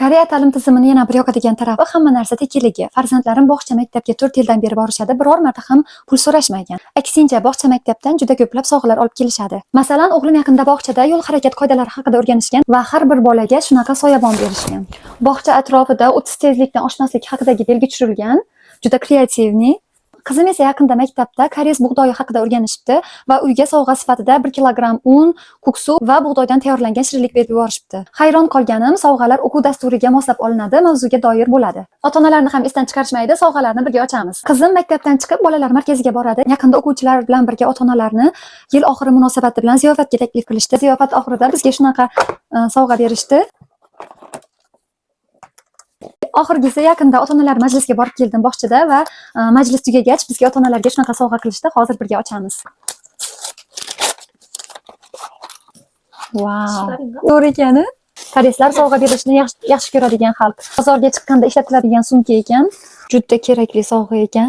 Koreya ta'lim tizimini yana bir yoqadigan tarafi hamma narsa tekilligi. Farzandlarim bog'cha maktabga 4 yildan beri borishadi, biror marta ham pul so'rashmagan. Aksincha, bog'cha maktabdan juda ko'plab sovg'alar olib kelishadi. Masalan, o'g'lim yaqinda bog'chada yo'l harakat qoidalari haqida o'rganishgan va har bir bolaga shunaqa soyabon berishgan. Bog'cha atrofida 30 tezlikdan oshmaslik haqidagi belgi tushirilgan. Juda kreativniy. Qizim esa yaqinda maktabda koreys bug'doyi haqida o'rganishibdi va uyga sovg'a sifatida 1 kilogramm un, kuksu va bug'doydan tayyorlangan shirinlik berib yuborishibdi. Hayron qolganim, sovg'alar o'quv dasturiga moslab olinadi, mavzuga doir bo'ladi. Ota-onalarni ham esdan chiqarishmaydi, sovg'alarni birga ochamiz. Qizim maktabdan chiqib bolalar markaziga boradi. Yaqinda o'quvchilar bilan birga ota-onalarni yil oxiri munosabati bilan ziyofatga taklif qilishdi. Ziyofat oxirida bizga shunaqa sovg'a berishdi. Oxirgisi yaqinda ota-onalar majlisga borib keldim bog'chada va majlis tugagach bizga ota-onalarga shunaqa sovg'a qilishdi. Hozir birga ochamiz. Wow. To'g'ri ekani. Koreyslar sovg'a berishni yaxshi ko'radigan xalq. Bozorga chiqqanda ishlatiladigan sumka ekan. Juda kerakli sovg'a ekan.